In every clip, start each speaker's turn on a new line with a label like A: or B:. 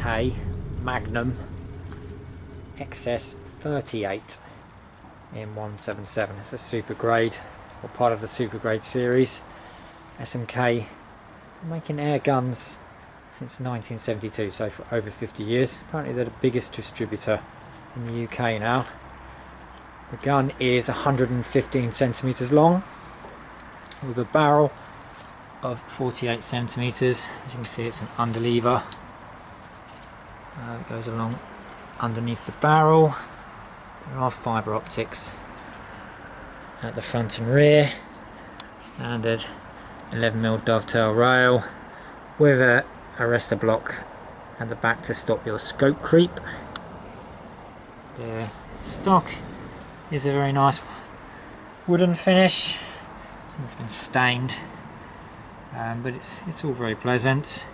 A: SMK Magnum XS38 in 177. It's a Supergrade, or part of the Supergrade series. SMK making air guns since 1972, so for over 50 years. Apparently they're the biggest distributor in the UK now. The gun is 115 centimeters long with a barrel of 48 centimeters. As you can see, it's an underlever. It goes along underneath the barrel. There are fibre optics at the front and rear. Standard 11mm dovetail rail with a arrestor block at the back to stop your scope creep. The stock is a very nice wooden finish. It's been stained, but it's all very pleasant,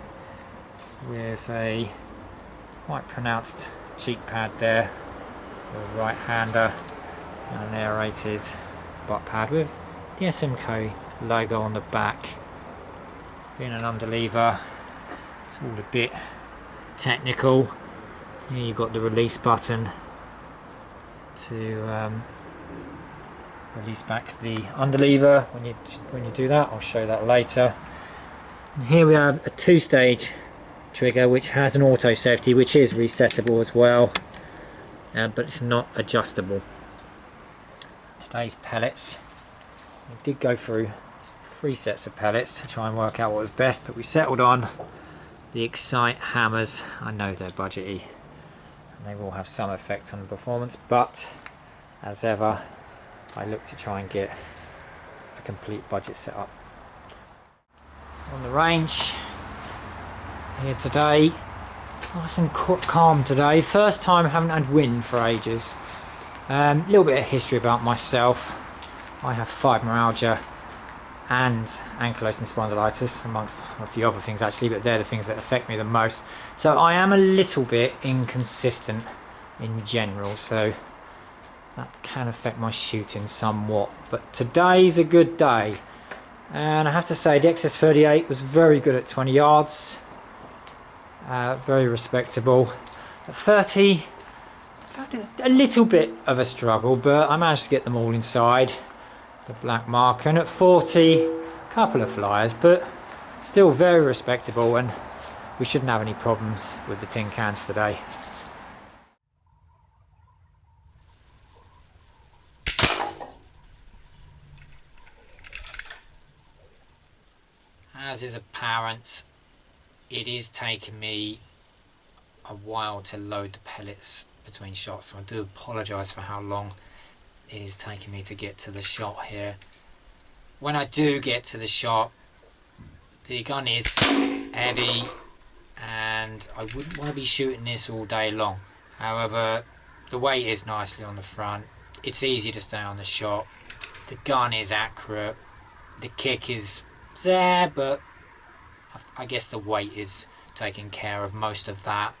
A: with a quite pronounced cheek pad there for a right-hander and an aerated butt pad with the SMK logo on the back. Being an underlever, it's all a bit technical. Here you've got the release button to release back the underlever when you do that. I'll show that later. And here we have a two-stage trigger which has an auto safety, which is resettable as well, but it's not adjustable. Today's pellets, we did go through 3 sets of pellets to try and work out what was best, but we settled on the Excite hammers. I know they're budgety and they will have some effect on the performance, but as ever I look to try and get a complete budget set up. On the range here today, nice and calm today. First time I haven't had wind for ages. Little bit of history about myself. I have fibromyalgia and ankylosing spondylitis, amongst a few other things actually, but they're the things that affect me the most. So I am a little bit inconsistent in general, so that can affect my shooting somewhat. But today's a good day, and I have to say the XS38 was very good at 20 yards. Very respectable. At 30, found it a little bit of a struggle, but I managed to get them all inside the black marker. And at 40, a couple of flyers, but still very respectable, and we shouldn't have any problems with the tin cans today. As is apparent, it is taking me a while to load the pellets between shots, so I do apologise for how long it is taking me to get to the shot here. When I do get to the shot, the gun is heavy and I wouldn't want to be shooting this all day long. However, the weight is nicely on the front, it's easy to stay on the shot, the gun is accurate, the kick is there, but I guess the weight is taking care of most of that.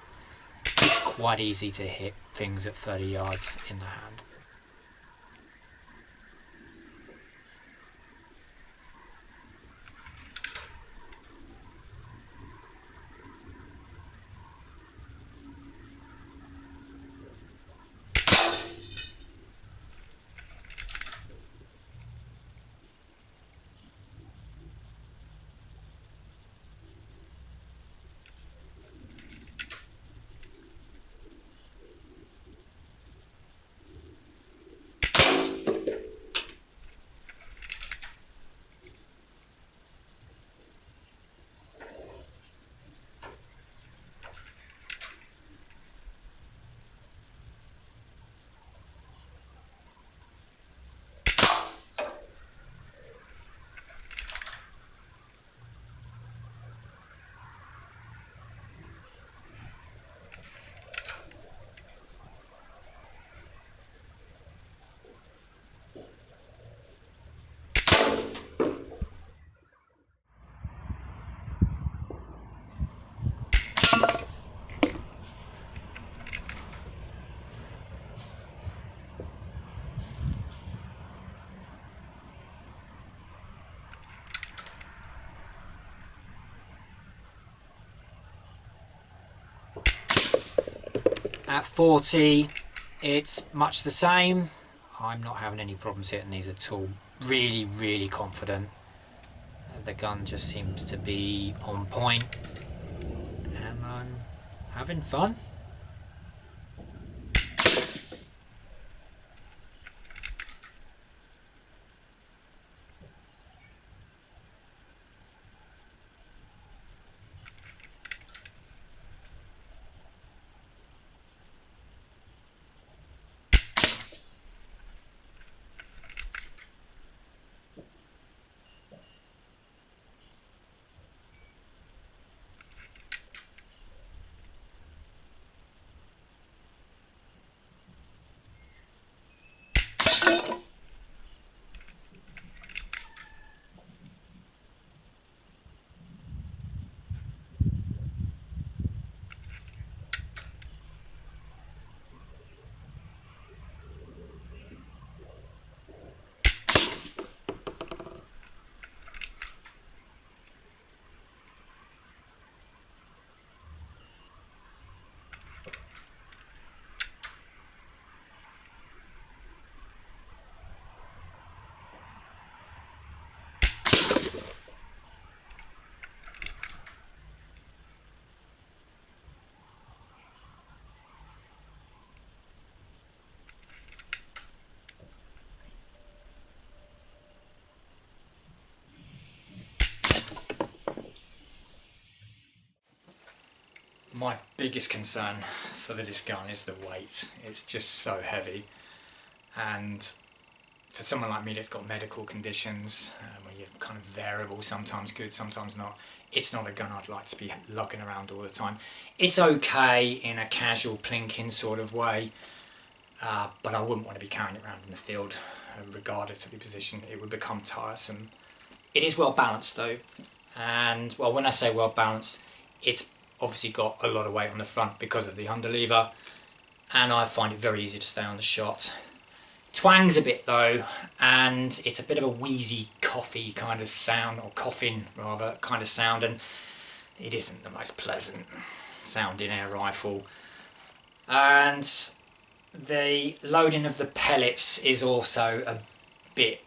A: It's quite easy to hit things at 30 yards in the hand. At 40 it's much the same. I'm not having any problems hitting these at all. Really confident. The gun just seems to be on point and I'm having fun. My biggest concern for this gun is the weight. It's just so heavy, and for someone like me that's got medical conditions where you're kind of variable, sometimes good, sometimes not, it's not a gun I'd like to be lugging around all the time. It's okay in a casual plinking sort of way, but I wouldn't want to be carrying it around in the field regardless of your position. It would become tiresome. It is well balanced though, and well, when I say well balanced, it's obviously got a lot of weight on the front because of the underlever, and I find it very easy to stay on the shot. Twangs a bit though, and it's a bit of a wheezy coffee kind of sound, or coughing rather kind of sound, and it isn't the most pleasant sounding air rifle. And the loading of the pellets is also a bit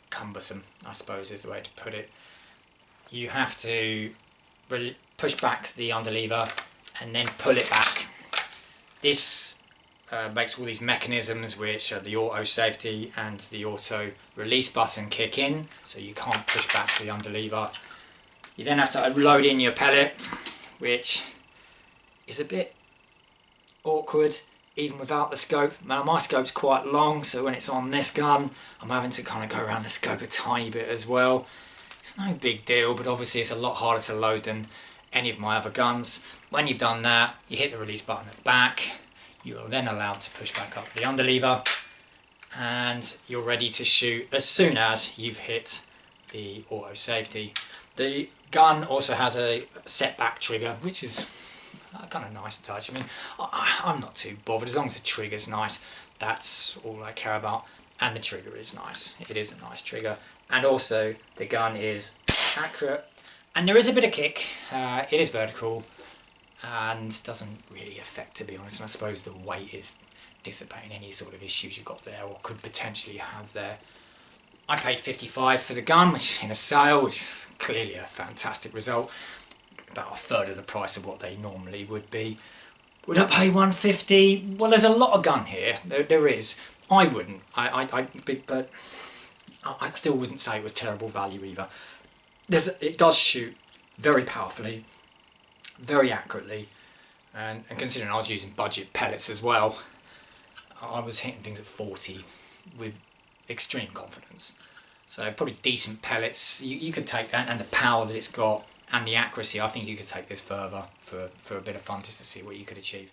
A: cumbersome, I suppose is the way to put it. You have to push back the underlever and then pull it back. This makes all these mechanisms, which are the auto safety and the auto release button, kick in, so you can't push back the underlever. You then have to load in your pellet, which is a bit awkward even without the scope. Now my scope's quite long, so when it's on this gun I'm having to kind of go around the scope a tiny bit as well. It's no big deal, but obviously it's a lot harder to load than any of my other guns. When you've done that, you hit the release button at the back. You are then allowed to push back up the underlever, and you're ready to shoot as soon as you've hit the auto safety. The gun also has a setback trigger, which is kind of nice touch. I mean, I'm not too bothered as long as the trigger's nice. That's all I care about, and the trigger is nice. It is a nice trigger, and also the gun is accurate, and there is a bit of kick. It is vertical and doesn't really affect, to be honest, and I suppose the weight is dissipating any sort of issues you've got there or could potentially have there. I paid $55 for the gun, which in a sale, which is clearly a fantastic result. About a third of the price of what they normally would be. Would I pay $150? Well, there's a lot of gun here. There is. I wouldn't. But I still wouldn't say it was terrible value either. It does shoot very powerfully, very accurately, and considering I was using budget pellets as well, I was hitting things at 40 with extreme confidence. So probably decent pellets. You could take that, and the power that it's got and the accuracy, I think you could take this further for a bit of fun just to see what you could achieve.